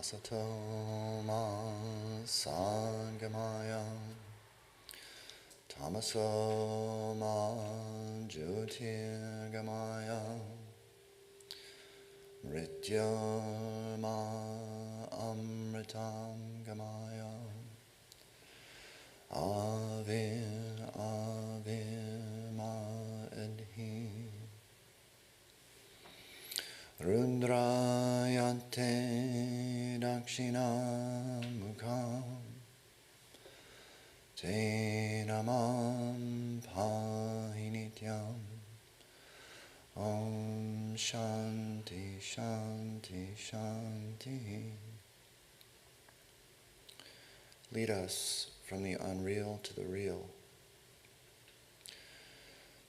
Asato ma sangamaya tamaso ma jyotirgamaya mrityoma amritam gamaya avir avir ma edhi Rundrayante dakshina mukham te namam pahinityam Om Shanti Shanti Shanti. Lead us from the unreal to the real.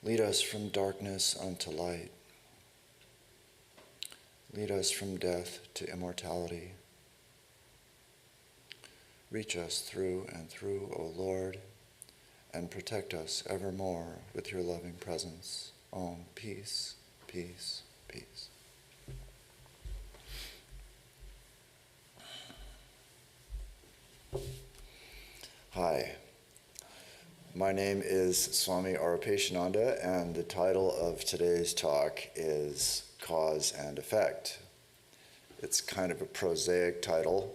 Lead us from darkness unto light. Lead us from death to immortality. Reach us through and through, O Lord, and protect us evermore with your loving presence. Om, peace, peace, peace. Hi, my name is Swami Arupeshananda, and the title of today's talk is Cause and Effect. It's kind of a prosaic title,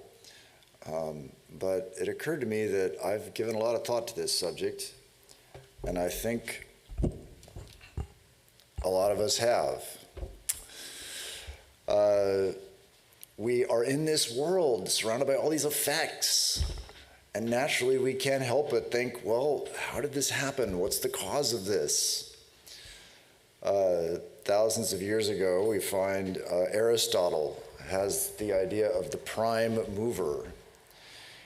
but it occurred to me that I've given a lot of thought to this subject, and I think a lot of us have. We are in this world surrounded by all these effects, and naturally we can't help but think, well, how did this happen? What's the cause of this? Thousands of years ago, we find Aristotle has the idea of the prime mover.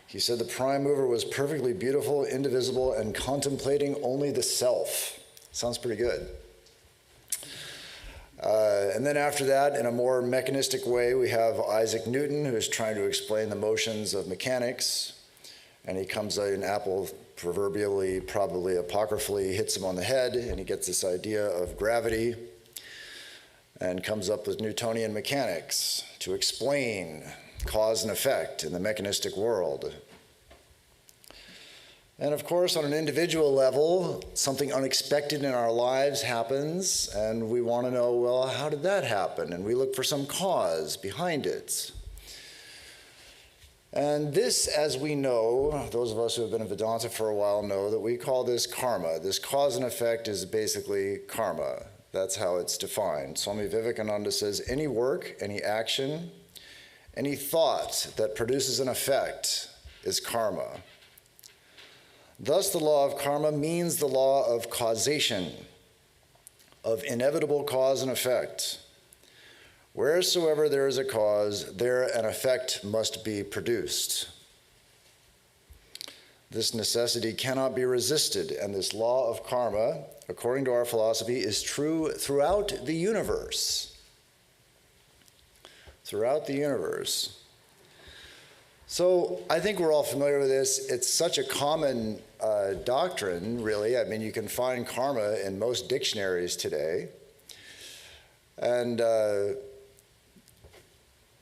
He said the prime mover was perfectly beautiful, indivisible, and contemplating only the self. Sounds pretty good. And then after that, in a more mechanistic way, we have Isaac Newton, who is trying to explain the motions of mechanics. And he comes out, an apple proverbially, probably apocryphally, hits him on the head, and he gets this idea of gravity and comes up with Newtonian mechanics to explain cause and effect in the mechanistic world. And of course, on an individual level, something unexpected in our lives happens, and we want to know, well, how did that happen? And we look for some cause behind it. And this, as we know, those of us who have been in Vedanta for a while know that we call this karma. This cause and effect is basically karma. That's how it's defined. Swami Vivekananda says, any work, any action, any thought that produces an effect is karma. Thus, the law of karma means the law of causation, of inevitable cause and effect. Wheresoever there is a cause, there an effect must be produced. This necessity cannot be resisted, and this law of karma, according to our philosophy, is true throughout the universe. Throughout the universe. So I think we're all familiar with this. It's such a common doctrine, really. I mean, you can find karma in most dictionaries today. And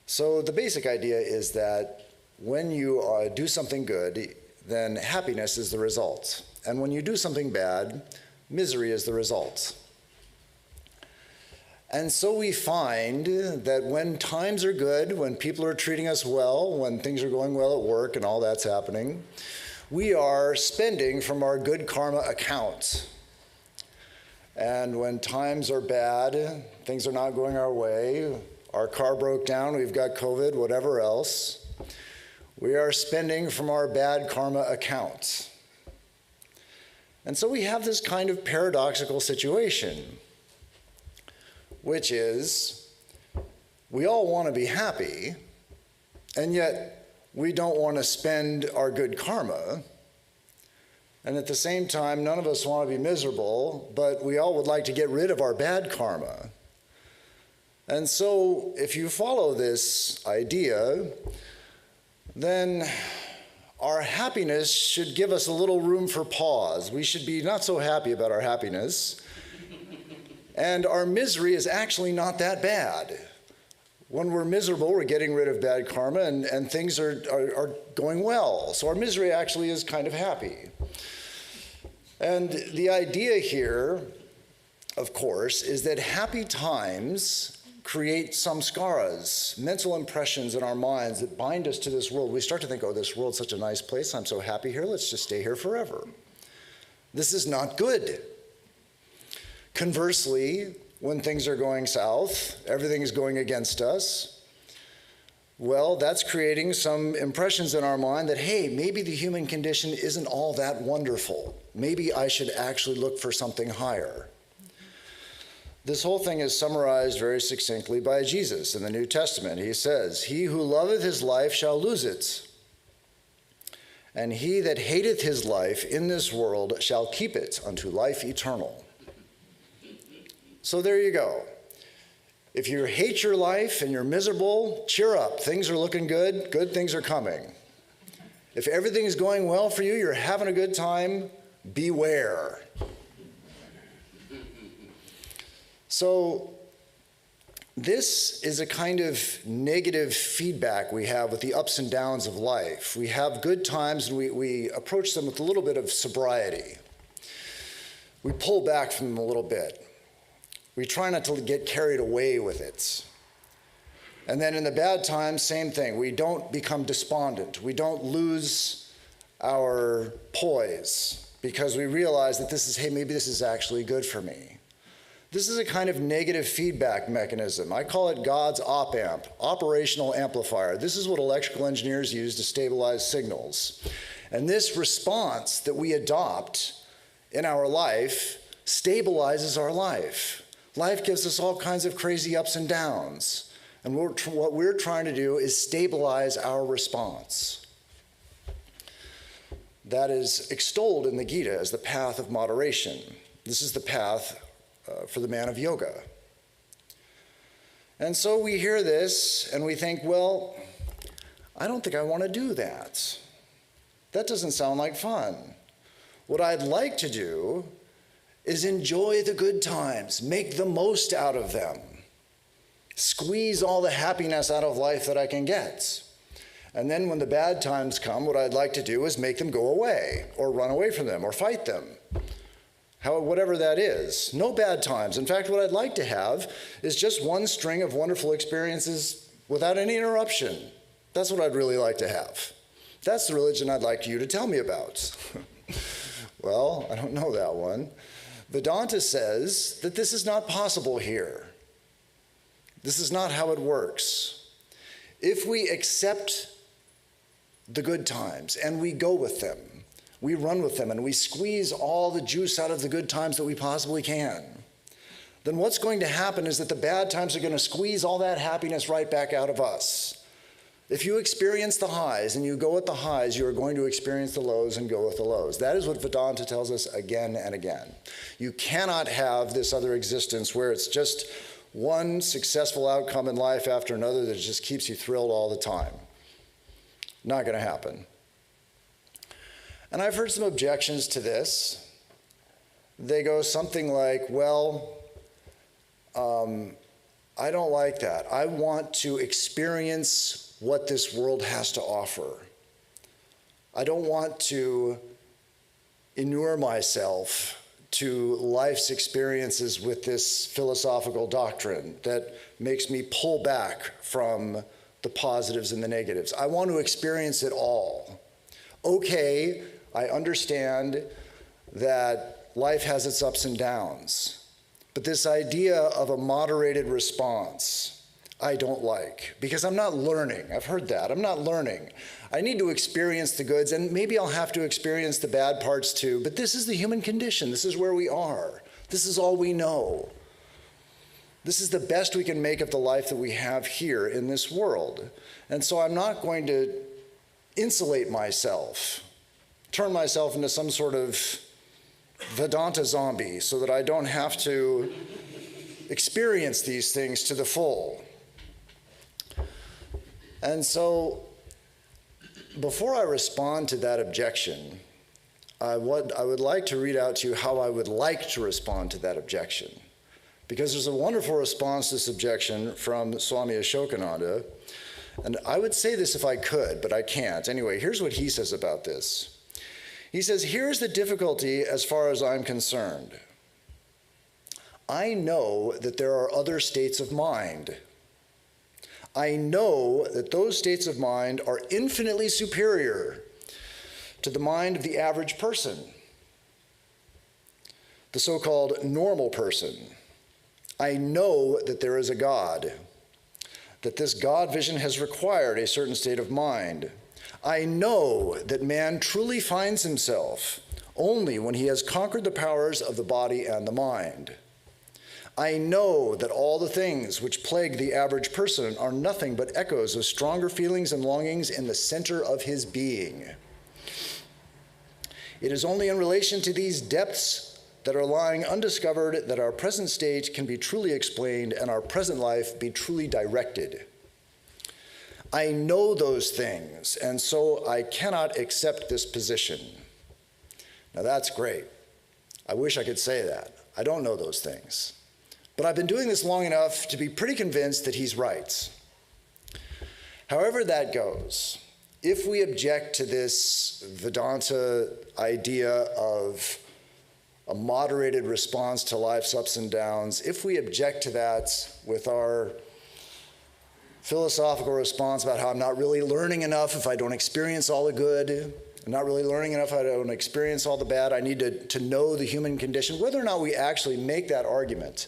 so the basic idea is that when you do something good, then happiness is the result. And when you do something bad, misery is the result. And so we find that when times are good, when people are treating us well, when things are going well at work and all that's happening, we are spending from our good karma account. And when times are bad, things are not going our way, our car broke down, we've got COVID, whatever else, we are spending from our bad karma account. And so we have this kind of paradoxical situation, which is we all want to be happy, and yet we don't want to spend our good karma. And at the same time, none of us want to be miserable, but we all would like to get rid of our bad karma. And so if you follow this idea, then our happiness should give us a little room for pause. We should be not so happy about our happiness. And our misery is actually not that bad. When we're miserable, we're getting rid of bad karma, and things are going well. So our misery actually is kind of happy. And the idea here, of course, is that happy times create samskaras, mental impressions in our minds that bind us to this world. We start to think, oh, this world's such a nice place. I'm so happy here. Let's just stay here forever. This is not good. Conversely, when things are going south, everything is going against us, well, that's creating some impressions in our mind that, hey, maybe the human condition isn't all that wonderful. Maybe I should actually look for something higher. This whole thing is summarized very succinctly by Jesus in the New Testament. He says, "He who loveth his life shall lose it, and he that hateth his life in this world shall keep it unto life eternal." So there you go. If you hate your life and you're miserable, cheer up. Things are looking good. Good things are coming. If everything is going well for you, you're having a good time, beware. So this is a kind of negative feedback we have with the ups and downs of life. We have good times and we approach them with a little bit of sobriety. We pull back from them a little bit. We try not to get carried away with it. And then in the bad times, same thing. We don't become despondent. We don't lose our poise because we realize that this is, hey, maybe this is actually good for me. This is a kind of negative feedback mechanism. I call it God's op-amp, operational amplifier. This is what electrical engineers use to stabilize signals. And this response that we adopt in our life stabilizes our life. Life gives us all kinds of crazy ups and downs. And what we're trying to do is stabilize our response. That is extolled in the Gita as the path of moderation. This is the path for the man of yoga. And so we hear this and we think, well, I don't think I want to do that. That doesn't sound like fun. What I'd like to do is enjoy the good times, make the most out of them, squeeze all the happiness out of life that I can get. And then when the bad times come, what I'd like to do is make them go away, or run away from them, or fight them. Whatever that is. No bad times. In fact, what I'd like to have is just one string of wonderful experiences without any interruption. That's what I'd really like to have. That's the religion I'd like you to tell me about. Well, I don't know that one. Vedanta says that this is not possible here. This is not how it works. If we accept the good times and we go with them, we run with them and we squeeze all the juice out of the good times that we possibly can, then what's going to happen is that the bad times are going to squeeze all that happiness right back out of us. If you experience the highs and you go with the highs, you are going to experience the lows and go with the lows. That is what Vedanta tells us again and again. You cannot have this other existence where it's just one successful outcome in life after another that just keeps you thrilled all the time. Not going to happen. And I've heard some objections to this. They go something like, well, I don't like that. I want to experience what this world has to offer. I don't want to inure myself to life's experiences with this philosophical doctrine that makes me pull back from the positives and the negatives. I want to experience it all. Okay, I understand that life has its ups and downs, but this idea of a moderated response, I don't like, because I'm not learning. I've heard that. I'm not learning. I need to experience the goods, and maybe I'll have to experience the bad parts too, but this is the human condition. This is where we are. This is all we know. This is the best we can make of the life that we have here in this world. And so I'm not going to insulate myself, turn myself into some sort of Vedanta zombie so that I don't have to experience these things to the full. And so, before I respond to that objection, I would like to read out to you how I would like to respond to that objection. because there's a wonderful response to this objection from Swami Ashokananda. And I would say this if I could, but I can't. Anyway, here's what he says about this. He says, here's the difficulty as far as I'm concerned. I know that there are other states of mind. I know that those states of mind are infinitely superior to the mind of the average person, the so-called normal person. I know that there is a God, that this God vision has required a certain state of mind. I know that man truly finds himself only when he has conquered the powers of the body and the mind. I know that all the things which plague the average person are nothing but echoes of stronger feelings and longings in the center of his being. It is only in relation to these depths that are lying undiscovered that our present state can be truly explained and our present life be truly directed. I know those things, and so I cannot accept this position. Now that's great. I wish I could say that. I don't know those things. But I've been doing this long enough to be pretty convinced that he's right. However that goes, if we object to this Vedanta idea of a moderated response to life's ups and downs, if we object to that with our philosophical response about how I'm not really learning enough if I don't experience all the good, I'm not really learning enough if I don't experience all the bad, I need to know the human condition, whether or not we actually make that argument,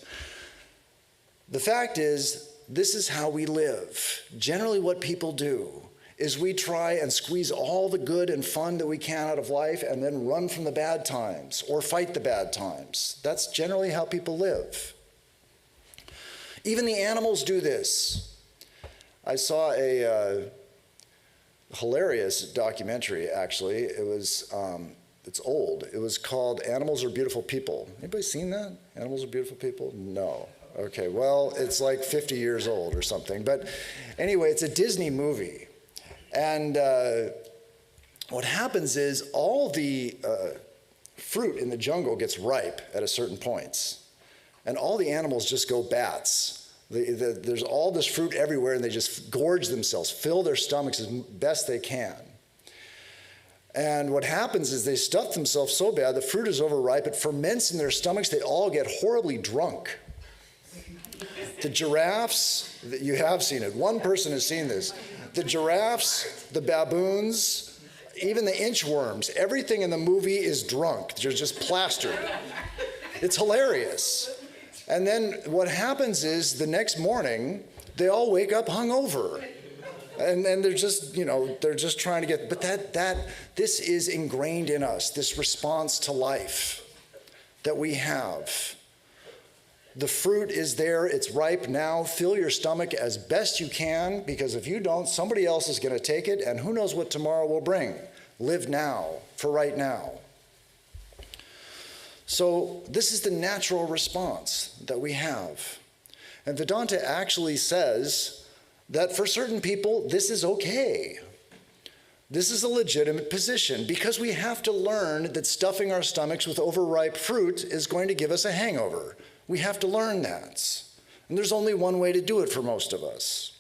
the fact is, this is how we live. Generally what people do is we try and squeeze all the good and fun that we can out of life and then run from the bad times or fight the bad times. That's generally how people live. Even the animals do this. I saw a hilarious documentary, actually. It was, it's old. It was called Animals Are Beautiful People. Anybody seen that? Animals Are Beautiful People? No. Okay, well, it's like 50 years old or something. But anyway, it's a Disney movie. And what happens is all the fruit in the jungle gets ripe at a certain point. And all the animals just go bats. There's all this fruit everywhere, and they just gorge themselves, fill their stomachs as best they can. And what happens is they stuff themselves so bad, the fruit is overripe, it ferments in their stomachs, they all get horribly drunk. The giraffes, you have seen it, one person has seen this. The giraffes, the baboons, even the inchworms, everything in the movie is drunk. They're just plastered. It's hilarious. And then what happens is the next morning, they all wake up hungover. And they're just, they're just trying to get, but this is ingrained in us, this response to life that we have. The fruit is there, it's ripe now. Fill your stomach as best you can, because if you don't, somebody else is going to take it, and who knows what tomorrow will bring. Live now, for right now. So this is the natural response that we have. And Vedanta actually says that for certain people, this is okay. This is a legitimate position, because we have to learn that stuffing our stomachs with overripe fruit is going to give us a hangover. We have to learn that. And there's only one way to do it for most of us.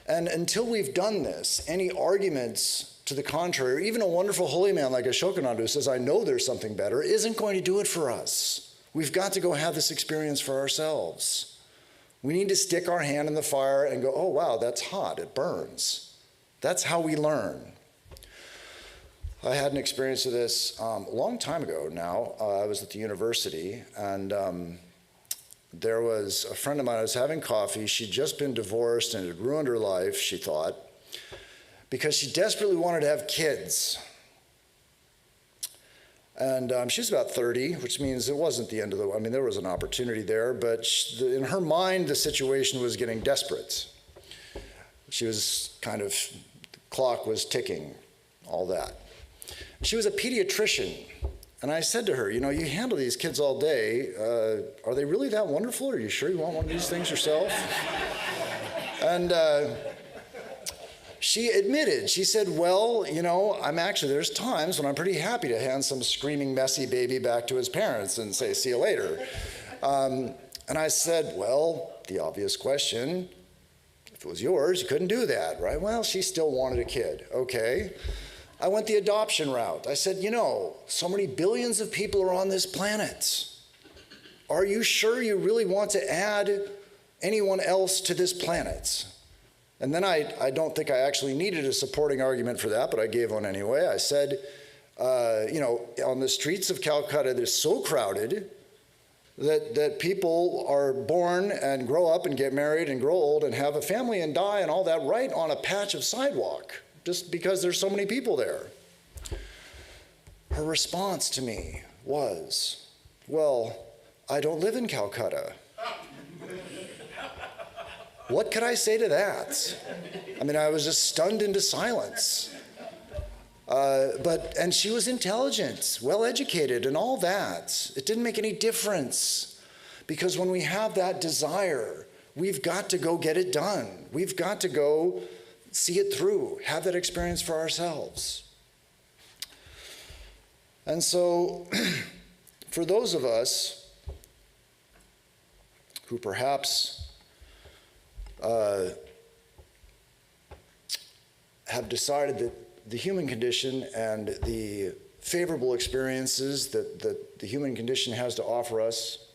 And until we've done this, any arguments to the contrary, or even a wonderful holy man like Ashokananda who says, I know there's something better, isn't going to do it for us. We've got to go have this experience for ourselves. We need to stick our hand in the fire and go, oh wow, that's hot, it burns. That's how we learn. I had an experience of this a long time ago now. I was at the university, and there was a friend of mine. I was having coffee. She'd just been divorced, and it had ruined her life, she thought, because she desperately wanted to have kids. And she was about 30, which means it wasn't the end of the, there was an opportunity there, but in her mind, the situation was getting desperate. She was the clock was ticking, all that. She was a pediatrician, and I said to her, you handle these kids all day. Are they really that wonderful? Are you sure you want one of these things yourself? And she admitted, she said, well, there's times when I'm pretty happy to hand some screaming, messy baby back to his parents and say, see you later. And I said, well, the obvious question, if it was yours, you couldn't do that, right? Well, she still wanted a kid. Okay. I went the adoption route. I said, so many billions of people are on this planet. Are you sure you really want to add anyone else to this planet? And then I don't think I actually needed a supporting argument for that, but I gave one anyway. I said, on the streets of Calcutta, they're so crowded that people are born and grow up and get married and grow old and have a family and die and all that right on a patch of sidewalk, just because there's so many people there. Her response to me was, well, I don't live in Calcutta. What could I say to that? I mean, I was just stunned into silence. And she was intelligent, well-educated, and all that. It didn't make any difference, because when we have that desire, we've got to go get it done. We've got to go see it through, have that experience for ourselves. And so, for those of us who perhaps have decided that the human condition and the favorable experiences that the human condition has to offer us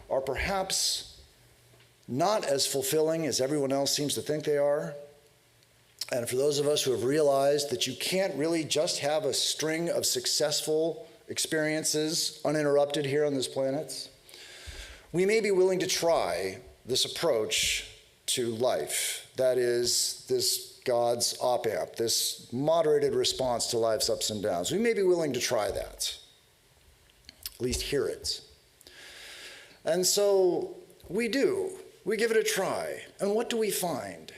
are perhaps not as fulfilling as everyone else seems to think they are. And for those of us who have realized that you can't really just have a string of successful experiences uninterrupted here on this planet, we may be willing to try this approach to life. That is, this God's op-amp, this moderated response to life's ups and downs. We may be willing to try that, at least hear it. And so we do. We give it a try. And what do we find?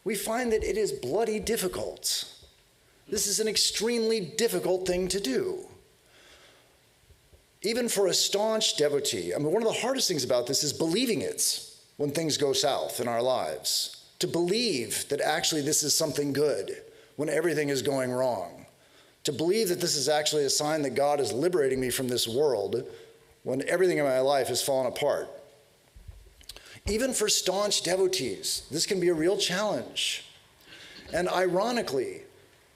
We find that it is bloody difficult. This is an extremely difficult thing to do. Even for a staunch devotee. I mean, one of the hardest things about this is believing it when things go south in our lives. To believe that actually this is something good when everything is going wrong. To believe that this is actually a sign that God is liberating me from this world when everything in my life has fallen apart. Even for staunch devotees, this can be a real challenge. And ironically,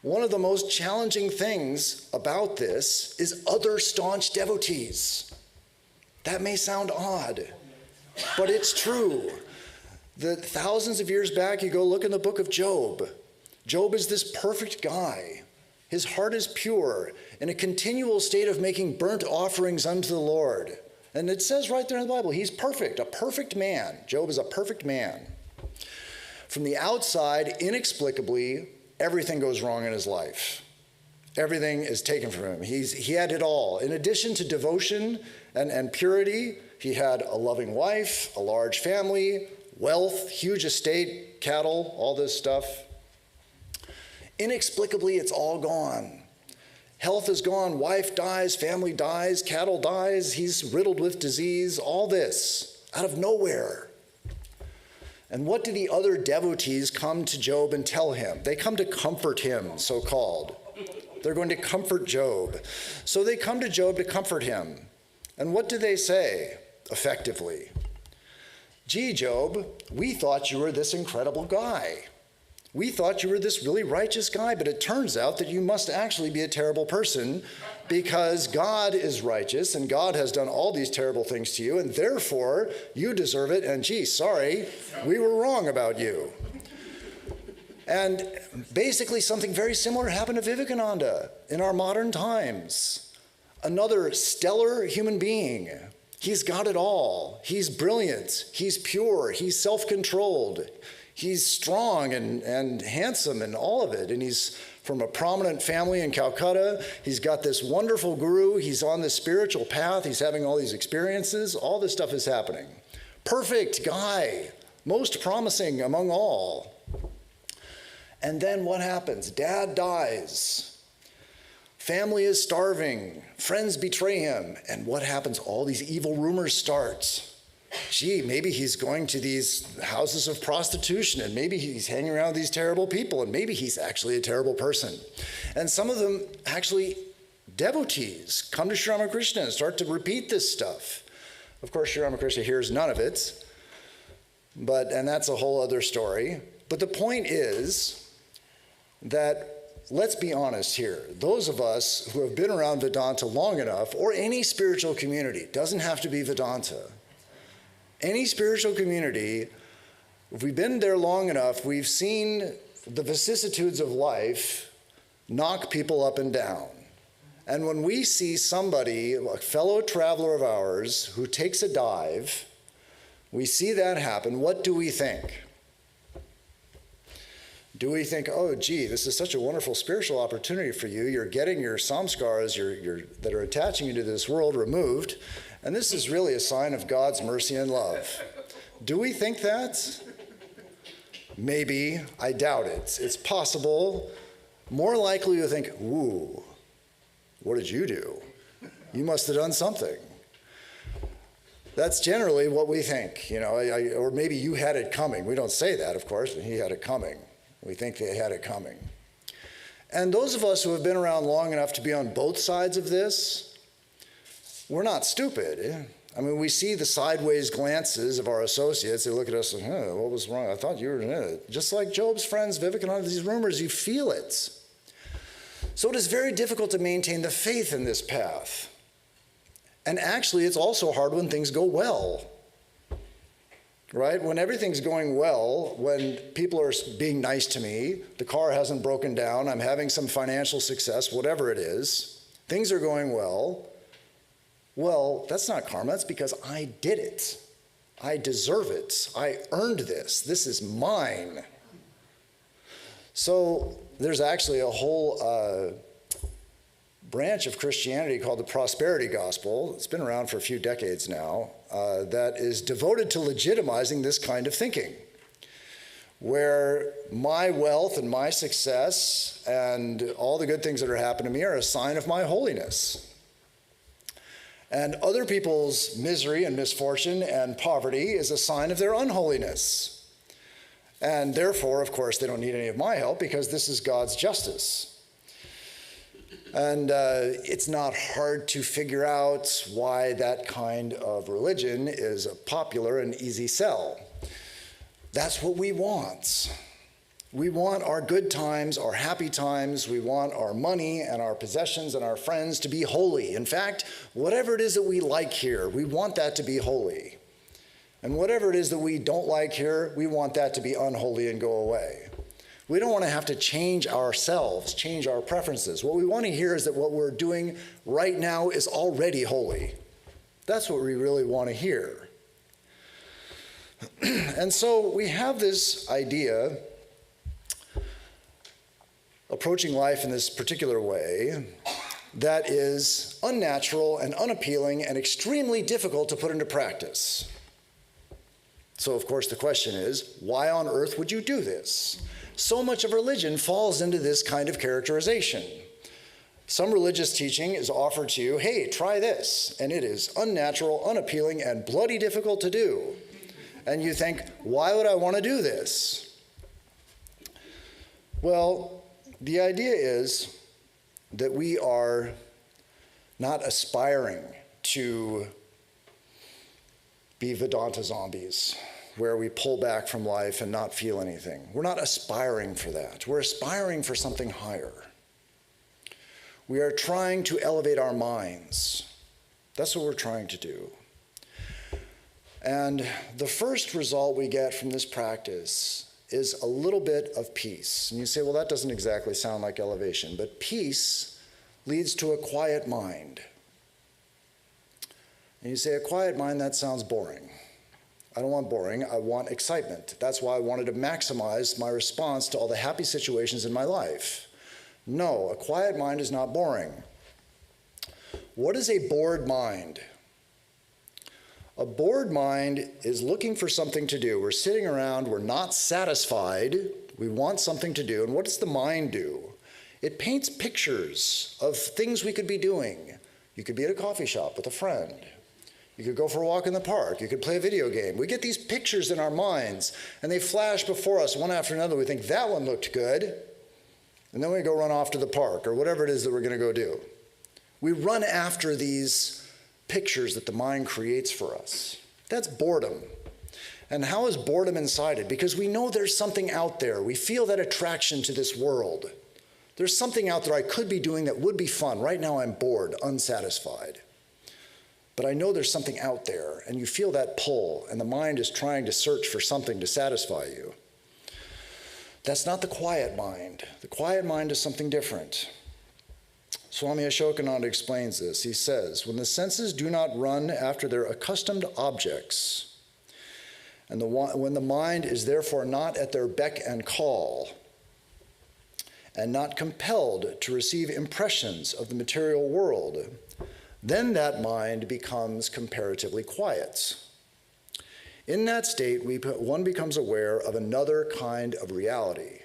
one of the most challenging things about this is other staunch devotees. That may sound odd, but it's true. That thousands of years back, you go look in the book of Job. Job is this perfect guy. His heart is pure, in a continual state of making burnt offerings unto the Lord. And it says right there in the Bible, he's perfect, a perfect man. Job is a perfect man. From the outside, inexplicably, everything goes wrong in his life. Everything is taken from him. He had it all. In addition to devotion and purity, he had a loving wife, a large family, wealth, huge estate, cattle, all this stuff. Inexplicably, it's all gone. Health is gone, wife dies, family dies, cattle dies, he's riddled with disease, all this out of nowhere. And what do the other devotees come to Job and tell him? They come to comfort him, so-called. They're going to comfort Job. So they come to Job to comfort him. And what do they say, effectively? Gee, Job, we thought you were this incredible guy. We thought you were this really righteous guy, but it turns out that you must actually be a terrible person because God is righteous and God has done all these terrible things to you, and therefore you deserve it, and gee, sorry, we were wrong about you. And basically something very similar happened to Vivekananda in our modern times. Another stellar human being. He's got it all. He's brilliant. He's pure. He's self-controlled. He's strong and handsome and all of it. And he's from a prominent family in Calcutta. He's got this wonderful guru. He's on this spiritual path. He's having all these experiences. All this stuff is happening. Perfect guy. Most promising among all. And then what happens? Dad dies. Family is starving. Friends betray him. And what happens? All these evil rumors start. Gee, maybe he's going to these houses of prostitution, and maybe he's hanging around with these terrible people, and maybe he's actually a terrible person. And some of them, actually, devotees, come to Sri Ramakrishna and start to repeat this stuff. Of course, Sri Ramakrishna hears none of it, and that's a whole other story. But the point is that, let's be honest here, those of us who have been around Vedanta long enough, or any spiritual community, doesn't have to be Vedanta, any spiritual community, if we've been there long enough, we've seen the vicissitudes of life knock people up and down. And when we see somebody, a fellow traveler of ours, who takes a dive, we see that happen, what do we think? Do we think, oh, gee, this is such a wonderful spiritual opportunity for you. You're getting your samskaras that are attaching you to this world removed, and this is really a sign of God's mercy and love. Do we think that? Maybe. I doubt it. It's possible. More likely to think, ooh, what did you do? You must have done something. That's generally what we think, or maybe you had it coming. We don't say that, of course, but he had it coming. We think they had it coming. And those of us who have been around long enough to be on both sides of this, we're not stupid. I mean, we see the sideways glances of our associates. They look at us and, what was wrong? I thought you were, just like Job's friends, Vivekananda, these rumors, you feel it. So it is very difficult to maintain the faith in this path. And actually, it's also hard when things go well. Right? When everything's going well, when people are being nice to me, the car hasn't broken down, I'm having some financial success, whatever it is, things are going well. Well, that's not karma, that's because I did it. I deserve it. I earned this. This is mine. So there's actually a whole branch of Christianity called the prosperity gospel. It's been around for a few decades now, that is devoted to legitimizing this kind of thinking, where my wealth and my success and all the good things that are happening to me are a sign of my holiness. And other people's misery and misfortune and poverty is a sign of their unholiness. And therefore, of course, they don't need any of my help because this is God's justice. And it's not hard to figure out why that kind of religion is a popular and easy sell. That's what we want. We want our good times, our happy times. We want our money and our possessions and our friends to be holy. In fact, whatever it is that we like here, we want that to be holy. And whatever it is that we don't like here, we want that to be unholy and go away. We don't want to have to change ourselves, change our preferences. What we want to hear is that what we're doing right now is already holy. That's what we really want to hear. And so we have this idea, approaching life in this particular way, that is unnatural and unappealing and extremely difficult to put into practice. So, of course, the question is, why on earth would you do this? So much of religion falls into this kind of characterization. Some religious teaching is offered to you, hey, try this, and it is unnatural, unappealing, and bloody difficult to do. And you think, why would I want to do this? Well, the idea is that we are not aspiring to be Vedanta zombies, where we pull back from life and not feel anything. We're not aspiring for that. We're aspiring for something higher. We are trying to elevate our minds. That's what we're trying to do. And the first result we get from this practice is a little bit of peace. And you say, well, that doesn't exactly sound like elevation, but peace leads to a quiet mind. And you say, a quiet mind, that sounds boring. I don't want boring, I want excitement. That's why I wanted to maximize my response to all the happy situations in my life. No, a quiet mind is not boring. What is a bored mind? A bored mind is looking for something to do. We're sitting around, we're not satisfied, we want something to do. And what does the mind do? It paints pictures of things we could be doing. You could be at a coffee shop with a friend. You could go for a walk in the park. You could play a video game. We get these pictures in our minds, and they flash before us one after another. We think, that one looked good. And then we go run off to the park or whatever it is that we're going to go do. We run after these pictures that the mind creates for us. That's boredom. And how is boredom incited? Because we know there's something out there. We feel that attraction to this world. There's something out there I could be doing that would be fun. Right now I'm bored, unsatisfied. But I know there's something out there, and you feel that pull, and the mind is trying to search for something to satisfy you. That's not the quiet mind. The quiet mind is something different. Swami Ashokananda explains this. He says, when the senses do not run after their accustomed objects, and when the mind is therefore not at their beck and call, and not compelled to receive impressions of the material world, then that mind becomes comparatively quiet. In that state, one becomes aware of another kind of reality.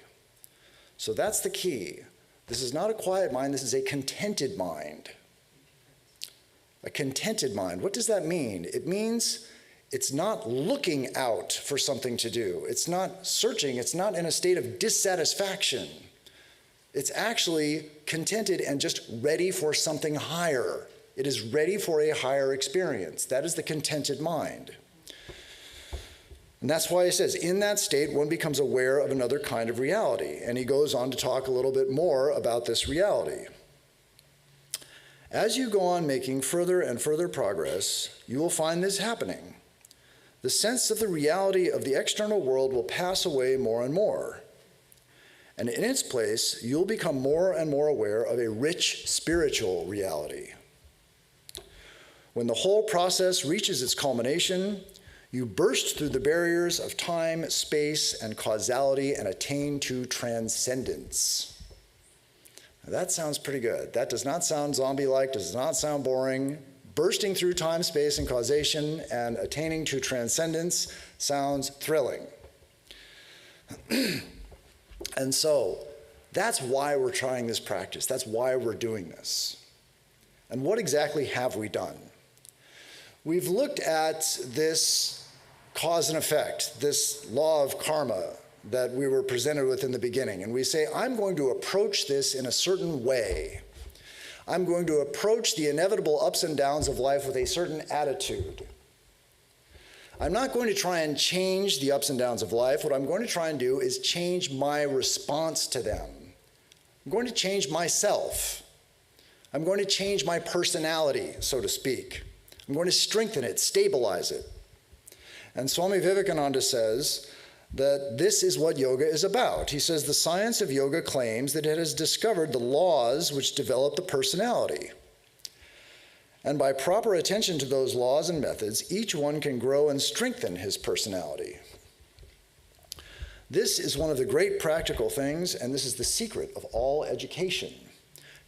So that's the key. This is not a quiet mind, this is a contented mind. A contented mind. What does that mean? It means it's not looking out for something to do. It's not searching. It's not in a state of dissatisfaction. It's actually contented and just ready for something higher. It is ready for a higher experience. That is the contented mind. And that's why he says, in that state, one becomes aware of another kind of reality. And he goes on to talk a little bit more about this reality. As you go on making further and further progress, you will find this happening. The sense of the reality of the external world will pass away more and more. And in its place, you'll become more and more aware of a rich spiritual reality. When the whole process reaches its culmination, you burst through the barriers of time, space, and causality and attain to transcendence. Now, that sounds pretty good. That does not sound zombie-like, does not sound boring. Bursting through time, space, and causation and attaining to transcendence sounds thrilling. And so that's why we're trying this practice. That's why we're doing this. And what exactly have we done? We've looked at this cause and effect, this law of karma that we were presented with in the beginning. And we say, I'm going to approach this in a certain way. I'm going to approach the inevitable ups and downs of life with a certain attitude. I'm not going to try and change the ups and downs of life. What I'm going to try and do is change my response to them. I'm going to change myself. I'm going to change my personality, so to speak. I'm going to strengthen it, stabilize it. And Swami Vivekananda says that this is what yoga is about. He says the science of yoga claims that it has discovered the laws which develop the personality. And by proper attention to those laws and methods, each one can grow and strengthen his personality. This is one of the great practical things, and this is the secret of all education.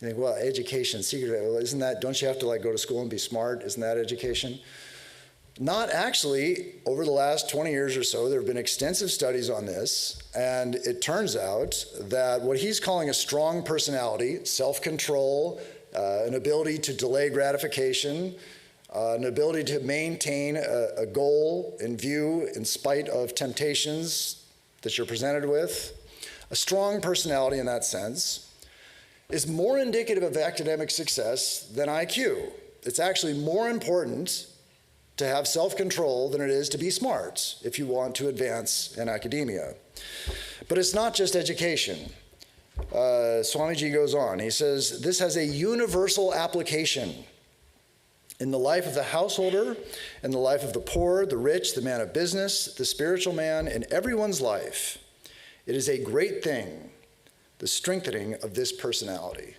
You think, well, education, secret, well, isn't that, don't you have to go to school and be smart? Isn't that education? Not actually. Over the last 20 years or so, there have been extensive studies on this, and it turns out that what he's calling a strong personality, self-control, an ability to delay gratification, an ability to maintain a goal in view in spite of temptations that you're presented with, a strong personality in that sense, is more indicative of academic success than IQ. It's actually more important to have self-control than it is to be smart if you want to advance in academia. But it's not just education. Swamiji goes on. He says, this has a universal application in the life of the householder, in the life of the poor, the rich, the man of business, the spiritual man, in everyone's life. It is a great thing, the strengthening of this personality.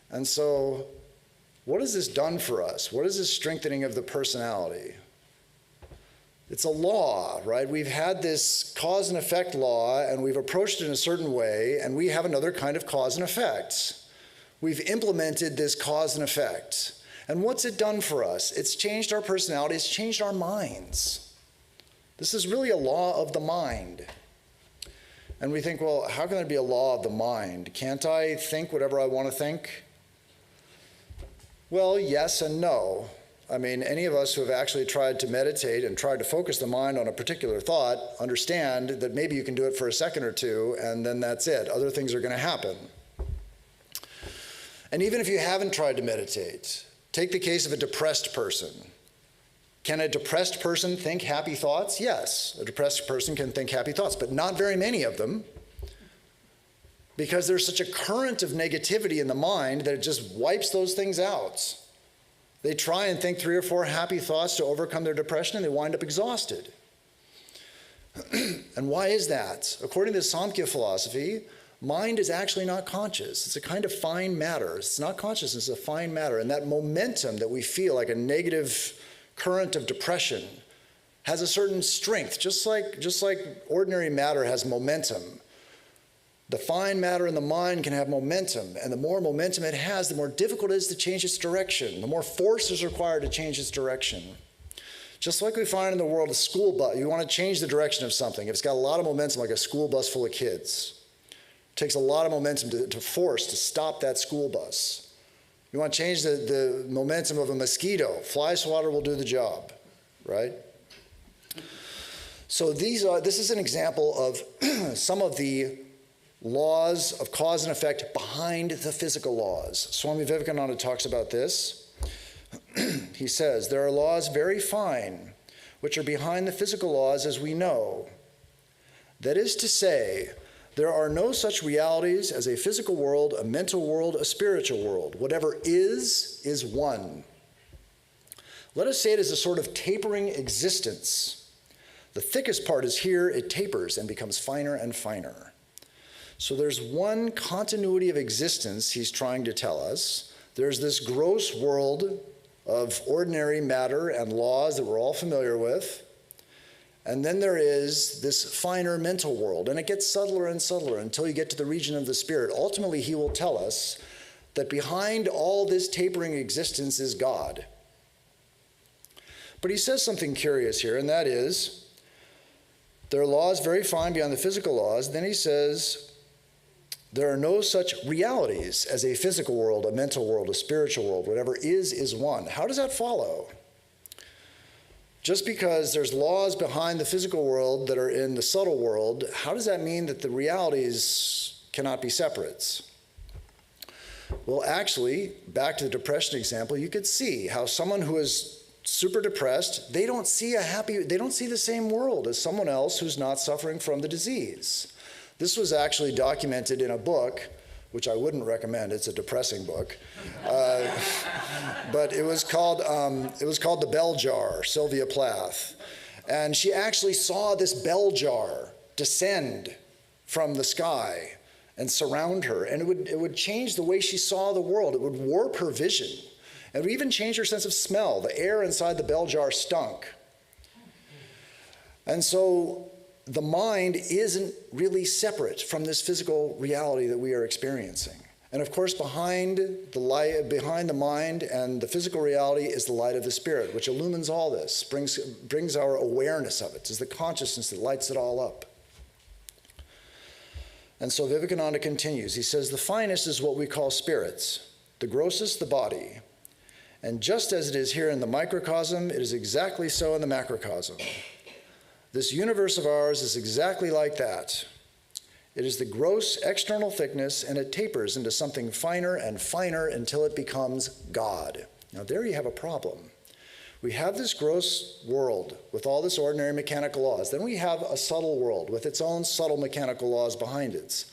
And so, what has this done for us? What is this strengthening of the personality? It's a law, right? We've had this cause and effect law, and we've approached it in a certain way, and we have another kind of cause and effect. We've implemented this cause and effect. And what's it done for us? It's changed our personality, it's changed our minds. This is really a law of the mind. And we think, well, how can there be a law of the mind? Can't I think whatever I want to think? Well, yes and no. I mean, any of us who have actually tried to meditate and tried to focus the mind on a particular thought understand that maybe you can do it for a second or two, and then that's it. Other things are going to happen. And even if you haven't tried to meditate, Take the case of a depressed person. Can a depressed person think happy thoughts? Yes, a depressed person can think happy thoughts, but not very many of them, because there's such a current of negativity in the mind that it just wipes those things out. They try and think 3 or 4 happy thoughts to overcome their depression, and they wind up exhausted. And why is that? According to the Samkhya philosophy, mind is actually not conscious. It's a kind of fine matter. It's not consciousness, it's a fine matter. And that momentum that we feel, like a negative current of depression, has a certain strength, just like ordinary matter has momentum. The fine matter in the mind can have momentum, and the more momentum it has, the more difficult it is to change its direction. The more force is required to change its direction. Just like we find in the world, a school bus, you want to change the direction of something. If it's got a lot of momentum, like a school bus full of kids, it takes a lot of momentum to force to stop that school bus. You want to change the momentum of a mosquito. Fly swatter will do the job, right? So this is an example of some of the laws of cause and effect behind the physical laws. Swami Vivekananda talks about this. He says, there are laws very fine, which are behind the physical laws as we know. That is to say, there are no such realities as a physical world, a mental world, a spiritual world. Whatever is one. Let us say it is a sort of tapering existence. The thickest part is here, it tapers and becomes finer and finer. So there's one continuity of existence he's trying to tell us. There's this gross world of ordinary matter and laws that we're all familiar with. And then there is this finer mental world, and it gets subtler and subtler until you get to the region of the spirit. Ultimately, he will tell us that behind all this tapering existence is God. But he says something curious here, and that is, there are laws very fine beyond the physical laws. Then he says, there are no such realities as a physical world, a mental world, a spiritual world. Whatever is one. How does that follow? Just because there's laws behind the physical world that are in the subtle world, how does that mean that the realities cannot be separate? Well, actually, back to the depression example, you could see how someone who is super depressed, they don't see the same world as someone else who's not suffering from the disease. This was actually documented in a book, which I wouldn't recommend. It's a depressing book, but it was called The Bell Jar, Sylvia Plath, and she actually saw this bell jar descend from the sky and surround her, and it would change the way she saw the world. It would warp her vision. It would even change her sense of smell. The air inside the bell jar stunk, and so the mind isn't really separate from this physical reality that we are experiencing. And of course, behind the mind and the physical reality is the light of the spirit, which illumines all this, brings our awareness of it, is the consciousness that lights it all up. And so Vivekananda continues. He says, the finest is what we call spirits, the grossest the body. And just as it is here in the microcosm, it is exactly so in the macrocosm. This universe of ours is exactly like that. It is the gross external thickness, and it tapers into something finer and finer until it becomes God. Now there you have a problem. We have this gross world with all this ordinary mechanical laws. Then we have a subtle world with its own subtle mechanical laws behind it.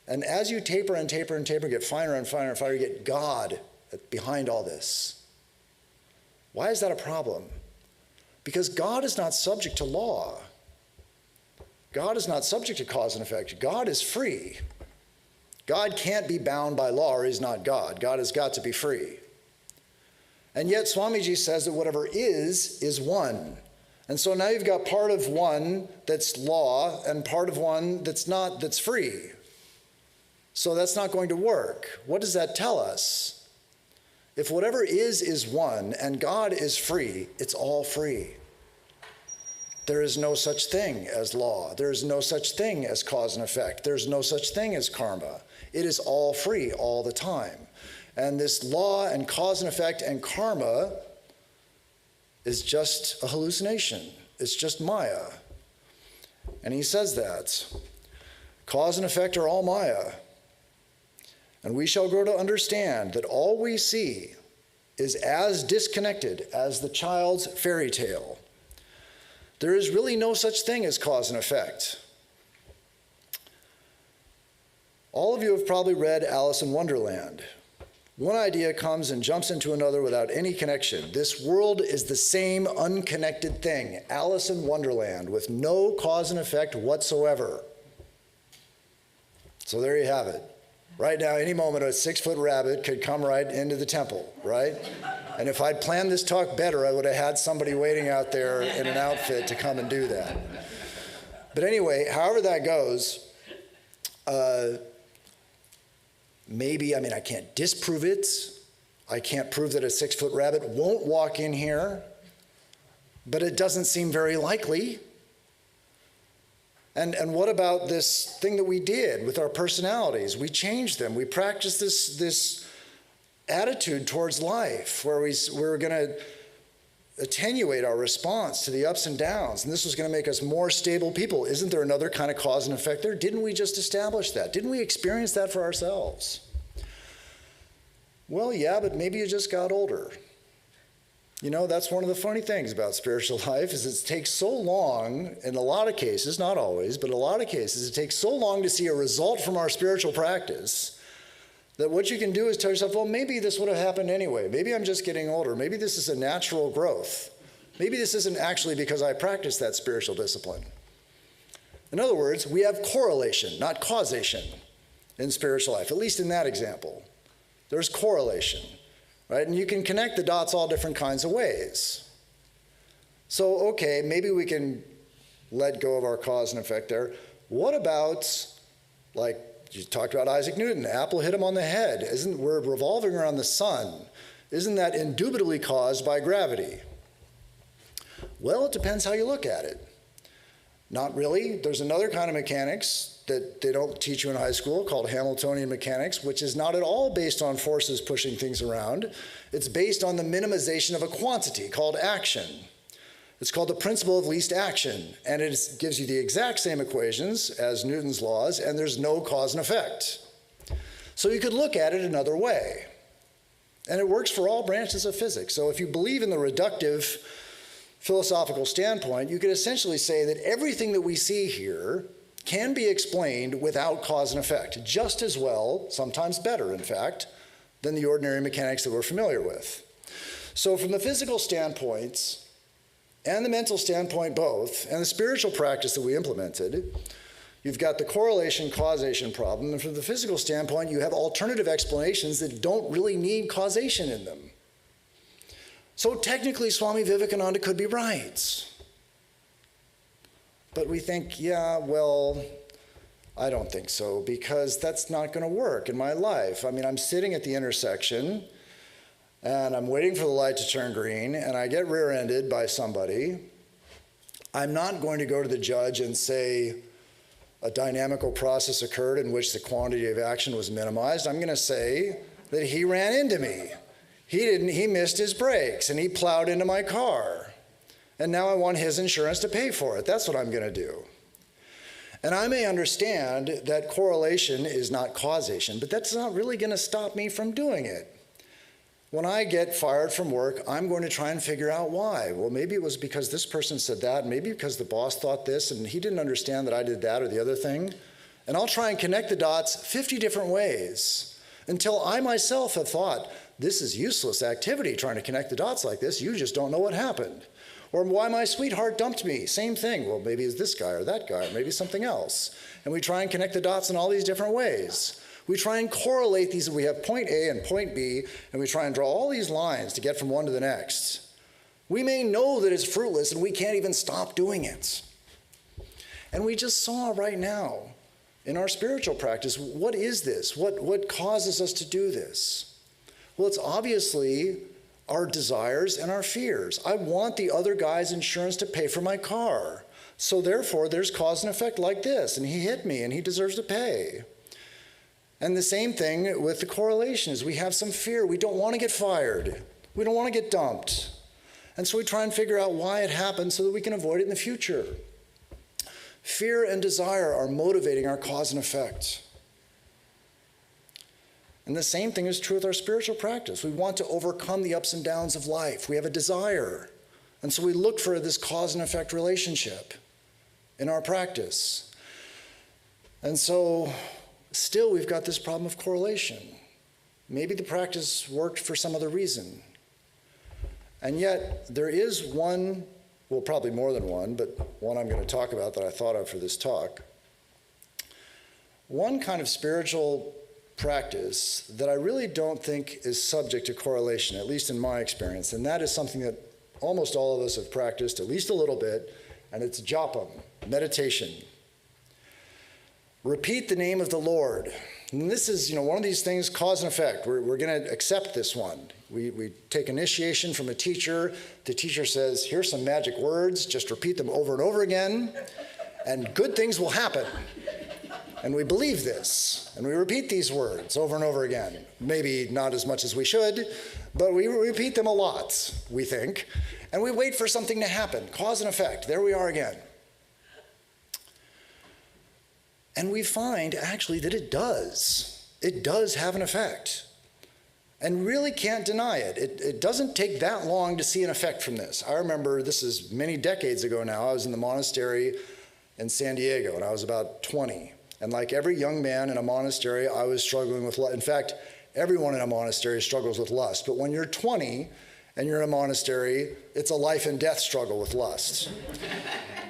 And as you taper and taper and taper, get finer and finer and finer, you get God behind all this. Why is that a problem? Because God is not subject to law. God is not subject to cause and effect. God is free. God can't be bound by law or he's not God. God has got to be free. And yet Swamiji says that whatever is one. And so now you've got part of one that's law and part of one that's not, that's free. So that's not going to work. What does that tell us? If whatever is one and God is free, it's all free. There is no such thing as law. There is no such thing as cause and effect. There's no such thing as karma. It is all free all the time. And this law and cause and effect and karma is just a hallucination. It's just Maya. And he says that. Cause and effect are all Maya. And we shall grow to understand that all we see is as disconnected as the child's fairy tale. There is really no such thing as cause and effect. All of you have probably read Alice in Wonderland. One idea comes and jumps into another without any connection. This world is the same unconnected thing, Alice in Wonderland, with no cause and effect whatsoever. So there you have it. Right now, any moment, a 6-foot rabbit could come right into the temple, right? And if I'd planned this talk better, I would have had somebody waiting out there in an outfit to come and do that. But anyway, however that goes, I can't disprove it. I can't prove that a 6-foot rabbit won't walk in here, but it doesn't seem very likely. And what about this thing that we did with our personalities? We changed them. We practiced this attitude towards life where we're going to attenuate our response to the ups and downs, and this was going to make us more stable people. Isn't there another kind of cause and effect there? Didn't we just establish that? Didn't we experience that for ourselves? Well, yeah, but maybe you just got older. You know, that's one of the funny things about spiritual life is it takes so long, in a lot of cases, not always, but in a lot of cases, it takes so long to see a result from our spiritual practice that what you can do is tell yourself, well, maybe this would have happened anyway. Maybe I'm just getting older. Maybe this is a natural growth. Maybe this isn't actually because I practiced that spiritual discipline. In other words, we have correlation, not causation, in spiritual life, at least in that example. There's correlation. Right? And you can connect the dots all different kinds of ways. So, okay, maybe we can let go of our cause and effect there. What about, like you talked about Isaac Newton, the apple hit him on the head. We're revolving around the sun. Isn't that indubitably caused by gravity? Well, it depends how you look at it. Not really. There's another kind of mechanics that they don't teach you in high school called Hamiltonian mechanics, which is not at all based on forces pushing things around. It's based on the minimization of a quantity called action. It's called the principle of least action, and it gives you the exact same equations as Newton's laws, and there's no cause and effect. So you could look at it another way. And it works for all branches of physics. So if you believe in the reductive philosophical standpoint, you could essentially say that everything that we see here can be explained without cause and effect, just as well, sometimes better, in fact, than the ordinary mechanics that we're familiar with. So from the physical standpoints and the mental standpoint both, and the spiritual practice that we implemented, you've got the correlation-causation problem, and from the physical standpoint, you have alternative explanations that don't really need causation in them. So technically, Swami Vivekananda could be right. But we think, yeah, well, I don't think so, because that's not going to work in my life. I mean, I'm sitting at the intersection, and I'm waiting for the light to turn green, and I get rear-ended by somebody. I'm not going to go to the judge and say a dynamical process occurred in which the quantity of action was minimized. I'm going to say that he ran into me. He missed his brakes, and he plowed into my car. And now I want his insurance to pay for it. That's what I'm going to do. And I may understand that correlation is not causation, but that's not really going to stop me from doing it. When I get fired from work, I'm going to try and figure out why. Well, maybe it was because this person said that, maybe because the boss thought this, and he didn't understand that I did that or the other thing. And I'll try and connect the dots 50 different ways until I myself have thought, this is useless activity trying to connect the dots like this. You just don't know what happened. Or why my sweetheart dumped me. Same thing. Well, maybe it's this guy or that guy, or maybe something else. And we try and connect the dots in all these different ways. We try and correlate these. We have point A and point B, and we try and draw all these lines to get from one to the next. We may know that it's fruitless, and we can't even stop doing it. And we just saw right now in our spiritual practice, what is this? What causes us to do this? Well, it's obviously our desires and our fears. I want the other guy's insurance to pay for my car. So therefore, there's cause and effect like this, and he hit me, and he deserves to pay. And the same thing with the correlation is we have some fear. We don't want to get fired. We don't want to get dumped. And so we try and figure out why it happened so that we can avoid it in the future. Fear and desire are motivating our cause and effect. And the same thing is true with our spiritual practice. We want to overcome the ups and downs of life. We have a desire. And so we look for this cause and effect relationship in our practice. And so still we've got this problem of correlation. Maybe the practice worked for some other reason. And yet there is one, well, probably more than one, but one I'm going to talk about that I thought of for this talk. One kind of spiritual practice that I really don't think is subject to correlation, at least in my experience, and that is something that almost all of us have practiced at least a little bit, and it's Japam, meditation. Repeat the name of the Lord. And this is, one of these things, cause and effect. We're going to accept this one. We take initiation from a teacher. The teacher says, here's some magic words, just repeat them over and over again, and good things will happen. And we believe this, and we repeat these words over and over again. Maybe not as much as we should, but we repeat them a lot, we think, and we wait for something to happen. Cause and effect, there we are again. And we find, actually, that it does. It does have an effect. And really can't deny it. It doesn't take that long to see an effect from this. I remember, this is many decades ago now, I was in the monastery in San Diego, and I was about 20. And like every young man in a monastery, I was struggling with lust. In fact, everyone in a monastery struggles with lust. But when you're 20 and you're in a monastery, it's a life and death struggle with lust.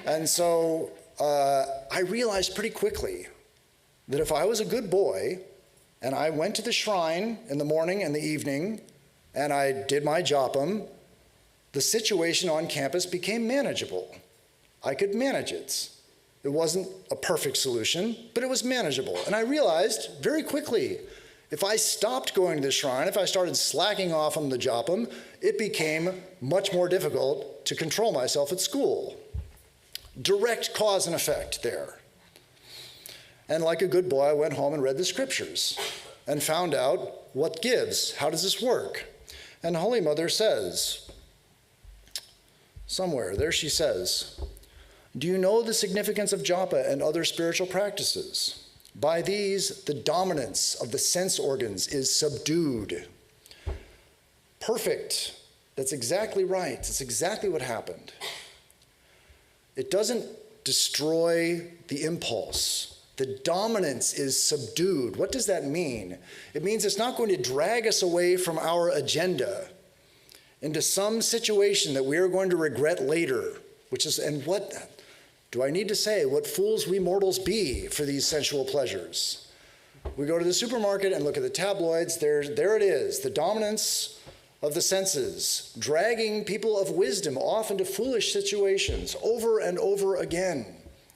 And so I realized pretty quickly that if I was a good boy and I went to the shrine in the morning and the evening and I did my japam, the situation on campus became manageable. I could manage it. It wasn't a perfect solution, but it was manageable. And I realized very quickly, if I stopped going to the shrine, if I started slacking off on the japam, it became much more difficult to control myself at school. Direct cause and effect there. And like a good boy, I went home and read the scriptures and found out what gives. How does this work? And Holy Mother says, somewhere, there she says, do you know the significance of japa and other spiritual practices? By these, the dominance of the sense organs is subdued. Perfect. That's exactly right. That's exactly what happened. It doesn't destroy the impulse. The dominance is subdued. What does that mean? It means it's not going to drag us away from our agenda into some situation that we are going to regret later, which is, and what do I need to say? What fools we mortals be for these sensual pleasures. We go to the supermarket and look at the tabloids. There it is, the dominance of the senses, dragging people of wisdom off into foolish situations over and over again.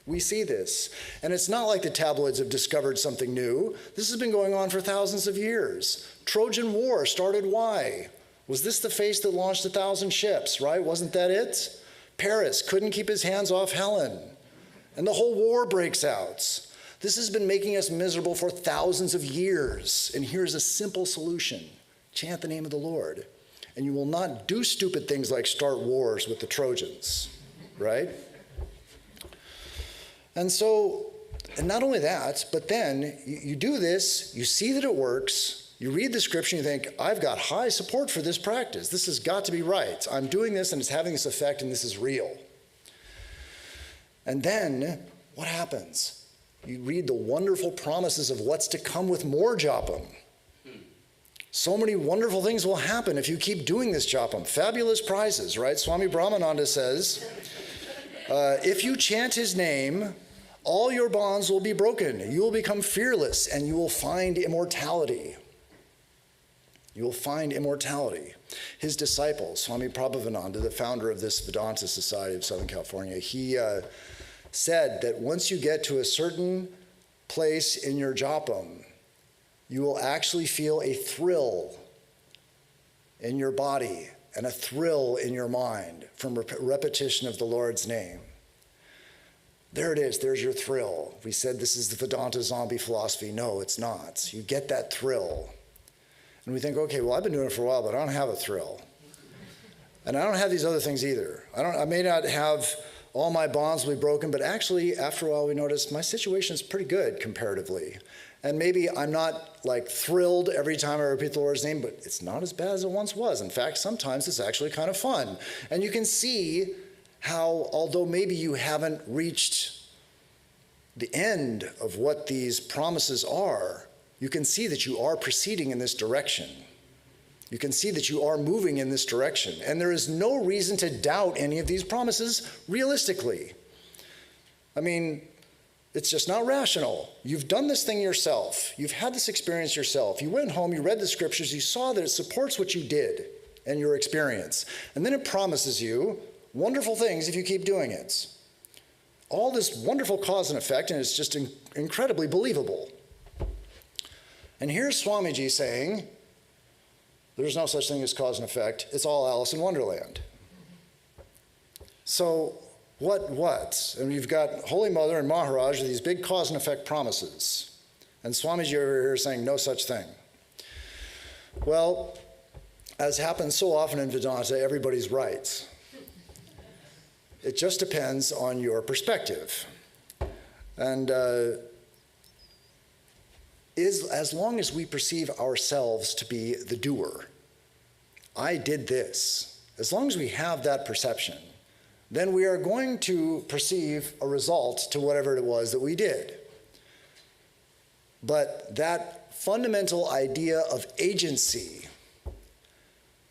We see this. And it's not like the tabloids have discovered something new. This has been going on for thousands of years. Trojan War started why? Was this the face that launched 1,000 ships, right? Wasn't that it? Paris couldn't keep his hands off Helen, and the whole war breaks out. This has been making us miserable for thousands of years, and here's a simple solution. Chant the name of the Lord, and you will not do stupid things like start wars with the Trojans, right? And so, and not only that, but then you do this, you see that it works, you read the scripture and you think, I've got high support for this practice. This has got to be right. I'm doing this and it's having this effect and this is real. And then what happens? You read the wonderful promises of what's to come with more japam. So many wonderful things will happen if you keep doing this japam. Fabulous prizes, right? Swami Brahmananda says, if you chant his name, all your bonds will be broken. You will become fearless and you will find immortality. You will find immortality. His disciple, Swami Prabhavananda, the founder of this Vedanta Society of Southern California, he said that once you get to a certain place in your japam, you will actually feel a thrill in your body and a thrill in your mind from repetition of the Lord's name. There it is, there's your thrill. We said this is the Vedanta zombie philosophy. No, it's not. You get that thrill. And we think, okay, well, I've been doing it for a while, but I don't have a thrill. And I don't have these other things either. I may not have all my bonds will be broken, but actually, after a while, we notice my situation is pretty good comparatively. And maybe I'm not like thrilled every time I repeat the Lord's name, but it's not as bad as it once was. In fact, sometimes it's actually kind of fun. And you can see how, although maybe you haven't reached the end of what these promises are, you can see that you are proceeding in this direction. You can see that you are moving in this direction. And there is no reason to doubt any of these promises realistically. I mean, it's just not rational. You've done this thing yourself. You've had this experience yourself. You went home, you read the scriptures, you saw that it supports what you did and your experience. And then it promises you wonderful things if you keep doing it. All this wonderful cause and effect, and it's just incredibly believable. And here's Swamiji saying, there's no such thing as cause and effect. It's all Alice in Wonderland. So what? And you've got Holy Mother and Maharaj with these big cause and effect promises. And Swamiji over here saying no such thing. Well, as happens so often in Vedanta, everybody's right. It just depends on your perspective. And as long as we perceive ourselves to be the doer, I did this, as long as we have that perception, then we are going to perceive a result to whatever it was that we did. But that fundamental idea of agency,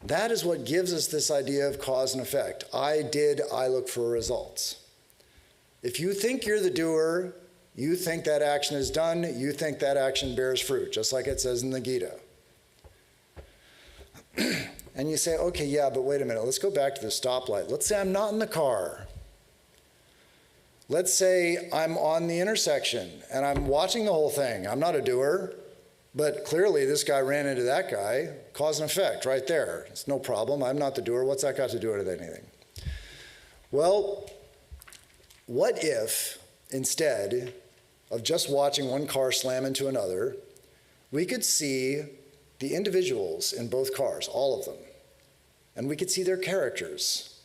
that is what gives us this idea of cause and effect. I did, I look for results. If you think you're the doer, you think that action is done, you think that action bears fruit, just like it says in the Gita. And you say, okay, yeah, but wait a minute, let's go back to the stoplight. Let's say I'm not in the car. Let's say I'm on the intersection and I'm watching the whole thing. I'm not a doer, but clearly this guy ran into that guy. Cause and effect right there. It's no problem. I'm not the doer. What's that got to do with anything? Well, what if instead of just watching one car slam into another, we could see the individuals in both cars, all of them, and we could see their characters,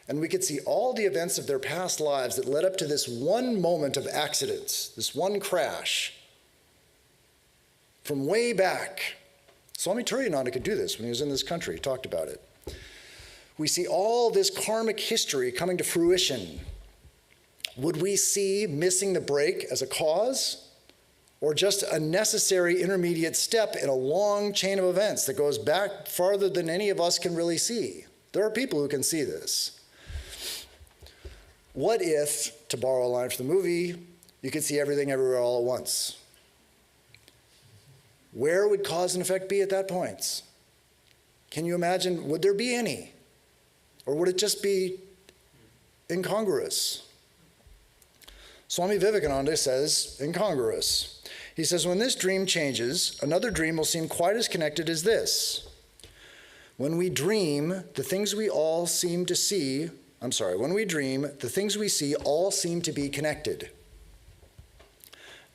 and we could see all the events of their past lives that led up to this one moment of accident, this one crash, from way back. Swami Turiyananda could do this when he was in this country. He talked about it. We see all this karmic history coming to fruition. Would we see missing the break as a cause, or just a necessary intermediate step in a long chain of events that goes back farther than any of us can really see? There are people who can see this. What if, to borrow a line from the movie, you could see everything everywhere all at once? Where would cause and effect be at that point? Can you imagine, would there be any? Or would it just be incongruous? Swami Vivekananda says incongruous. He says, when this dream changes, another dream will seem quite as connected as this. When we dream, the things we see all seem to be connected.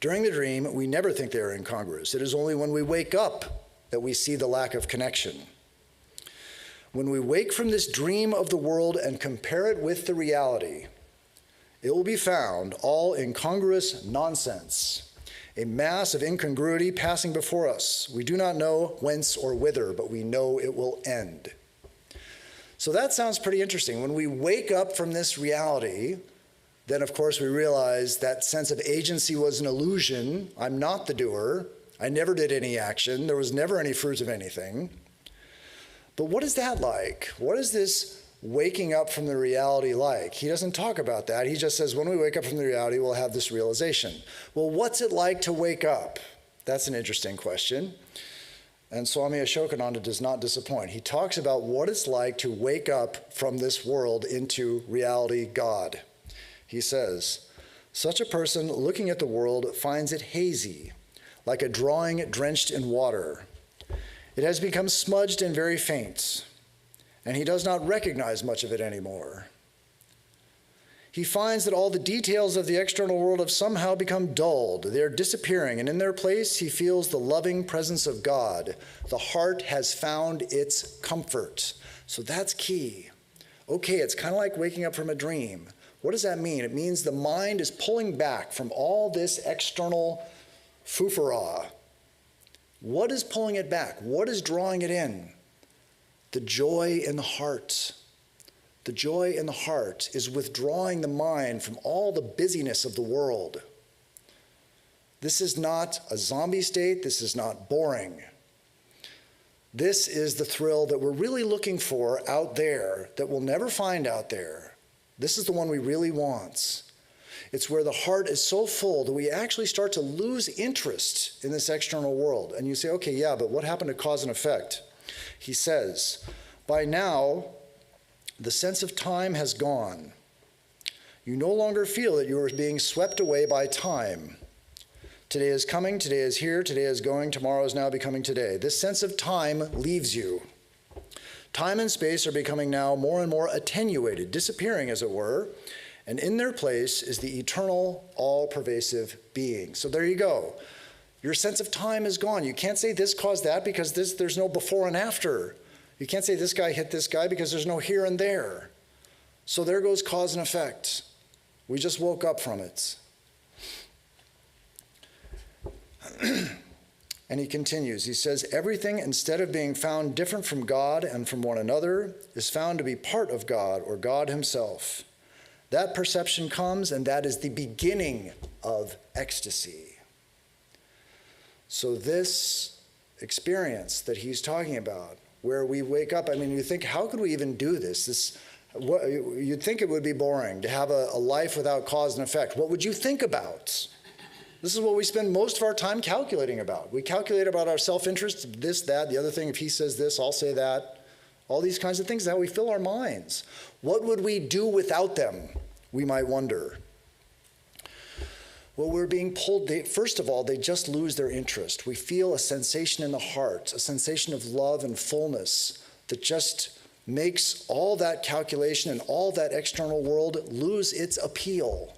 During the dream, we never think they are incongruous. It is only when we wake up that we see the lack of connection. When we wake from this dream of the world and compare it with the reality, it will be found all incongruous nonsense, a mass of incongruity passing before us. We do not know whence or whither, but we know it will end. So that sounds pretty interesting. When we wake up from this reality, then of course we realize that sense of agency was an illusion. I'm not the doer. I never did any action. There was never any fruit of anything. But what is that like? What is this waking up from the reality like? He doesn't talk about that. He just says when we wake up from the reality, we'll have this realization. Well, what's it like to wake up? That's an interesting question. And Swami Ashokananda does not disappoint. He talks about what it's like to wake up from this world into reality God. He says, such a person looking at the world finds it hazy, like a drawing drenched in water. It has become smudged and very faint, and he does not recognize much of it anymore. He finds that all the details of the external world have somehow become dulled. They are disappearing, and in their place, he feels the loving presence of God. The heart has found its comfort. So that's key. Okay, it's kind of like waking up from a dream. What does that mean? It means the mind is pulling back from all this external foofara. What is pulling it back? What is drawing it in? The joy in the heart. The joy in the heart is withdrawing the mind from all the busyness of the world. This is not a zombie state. This is not boring. This is the thrill that we're really looking for out there that we'll never find out there. This is the one we really want. It's where the heart is so full that we actually start to lose interest in this external world. And you say, okay, yeah, but what happened to cause and effect? He says, by now, the sense of time has gone. You no longer feel that you are being swept away by time. Today is coming, today is here, today is going, tomorrow is now becoming today. This sense of time leaves you. Time and space are becoming now more and more attenuated, disappearing as it were, and in their place is the eternal, all-pervasive being. So there you go. Your sense of time is gone. You can't say this caused that because there's no before and after. You can't say this guy hit this guy because there's no here and there. So there goes cause and effect. We just woke up from it. And he continues, he says, everything, instead of being found different from God and from one another, is found to be part of God or God himself. That perception comes, and that is the beginning of ecstasy. So this experience that he's talking about, where we wake up, I mean, you think, how could we even do this? You'd think it would be boring to have a life without cause and effect. What would you think about? This is what we spend most of our time calculating about. We calculate about our self-interest, this, that, the other thing. If he says this, I'll say that. All these kinds of things, how we fill our minds. What would we do without them, we might wonder. Well, we're being pulled, first of all, they just lose their interest. We feel a sensation in the heart, a sensation of love and fullness that just makes all that calculation and all that external world lose its appeal.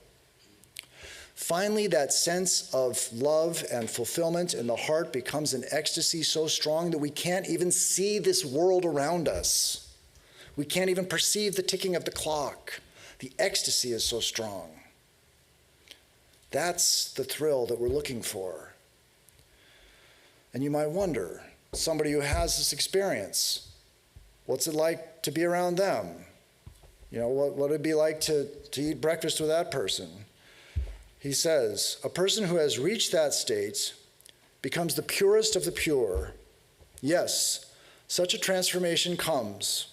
Finally, that sense of love and fulfillment in the heart becomes an ecstasy so strong that we can't even see this world around us. We can't even perceive the ticking of the clock. The ecstasy is so strong. That's the thrill that we're looking for. And you might wonder, somebody who has this experience, what's it like to be around them? You know, what would it be like to eat breakfast with that person? He says, a person who has reached that state becomes the purest of the pure. Yes, such a transformation comes.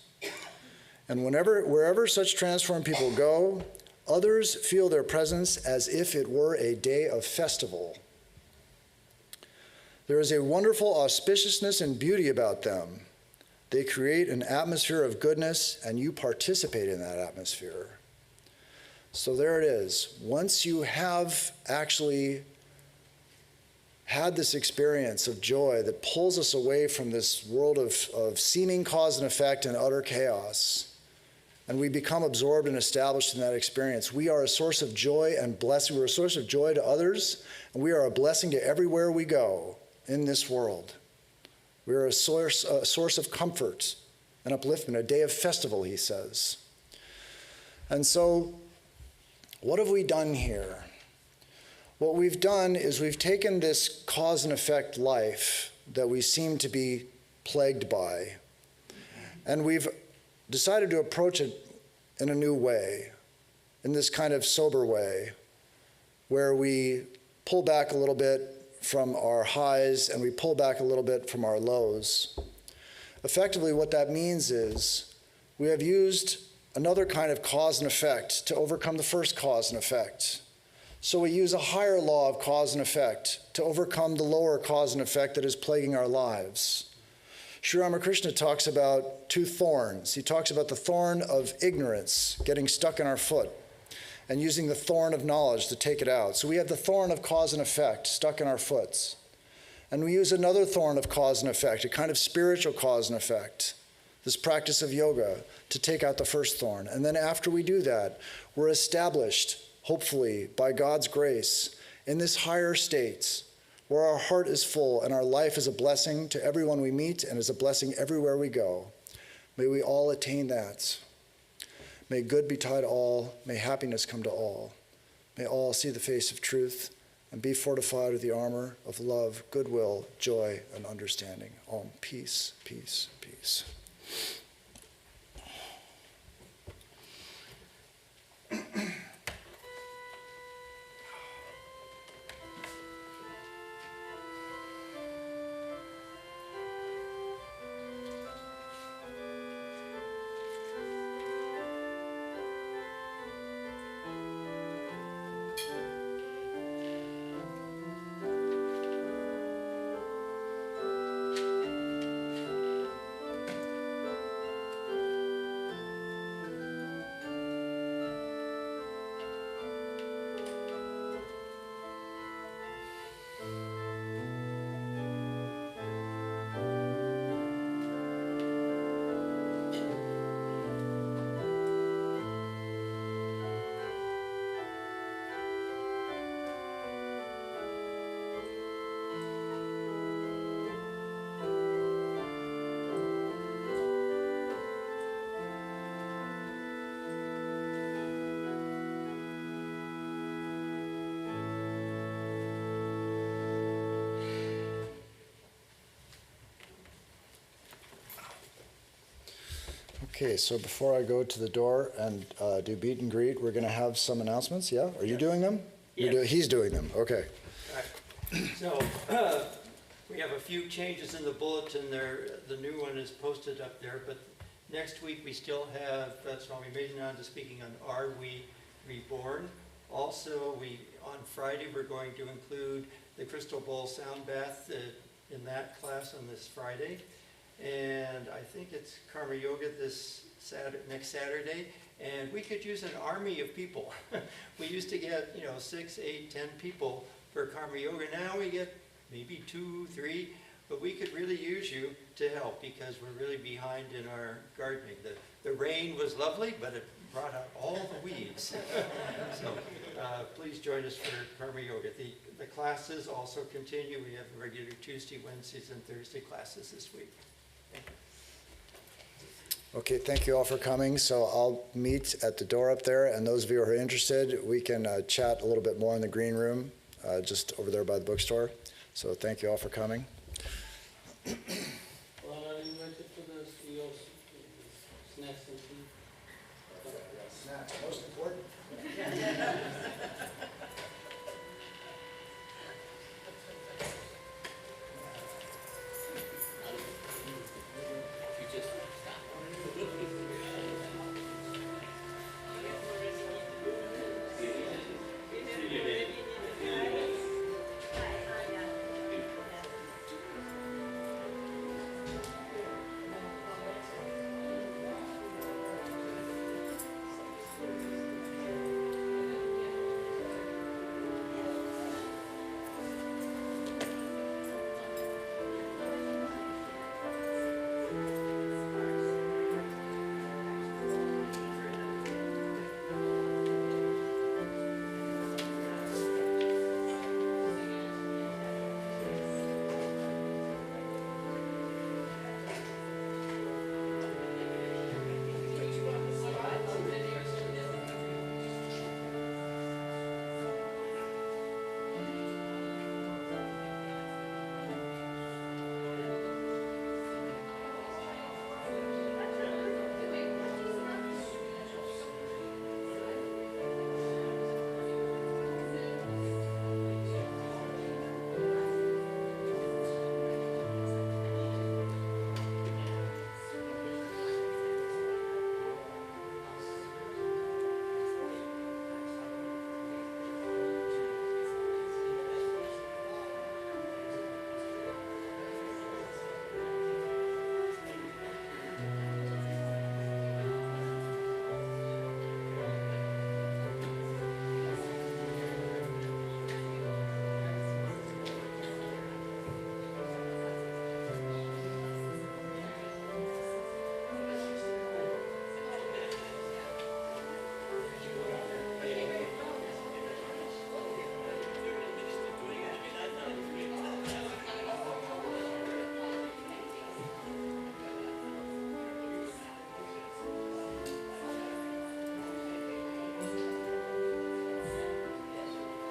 And wherever such transformed people go, others feel their presence as if it were a day of festival. There is a wonderful auspiciousness and beauty about them. They create an atmosphere of goodness, and you participate in that atmosphere. So there it is. Once you have actually had this experience of joy that pulls us away from this world of seeming cause and effect and utter chaos, and we become absorbed and established in that experience, we are a source of joy and blessing. We're a source of joy to others, and we are a blessing to everywhere we go in this world. We are a source of comfort and upliftment, a day of festival, he says. And so, what have we done here? What we've done is we've taken this cause and effect life that we seem to be plagued by, and we've decided to approach it in a new way, in this kind of sober way, where we pull back a little bit from our highs and we pull back a little bit from our lows. Effectively, what that means is we have used another kind of cause and effect to overcome the first cause and effect. So we use a higher law of cause and effect to overcome the lower cause and effect that is plaguing our lives. Sri Ramakrishna talks about two thorns. He talks about the thorn of ignorance getting stuck in our foot and using the thorn of knowledge to take it out. So we have the thorn of cause and effect stuck in our foots. And we use another thorn of cause and effect, a kind of spiritual cause and effect, this practice of yoga, to take out the first thorn. And then after we do that, we're established, hopefully, by God's grace, in this higher state, where our heart is full and our life is a blessing to everyone we meet and is a blessing everywhere we go. May we all attain that. May good betide all. May happiness come to all. May all see the face of truth and be fortified with the armor of love, goodwill, joy, and understanding. Om. Peace, peace, peace. Okay, so before I go to the door and do meet and greet, we're going to have some announcements. Yeah? Are you doing them? Yes. He's doing them. Okay. Right. So we have a few changes in the bulletin there. The new one is posted up there, but next week we still have Swami Vedanta speaking on Are We Reborn? Also, on Friday we're going to include the Crystal Bowl Sound Bath in that class on this Friday. And I think it's Karma Yoga next Saturday, and we could use an army of people. We used to get 6, 8, 10 people for Karma Yoga. Now we get maybe 2, 3, but we could really use you to help because we're really behind in our gardening. The rain was lovely, but it brought out all the weeds. So please join us for Karma Yoga. The classes also continue. We have regular Tuesday, Wednesdays, and Thursday classes this week. Okay, thank you all for coming. So I'll meet at the door up there, and those of you who are interested, we can chat a little bit more in the green room, just over there by the bookstore. So thank you all for coming.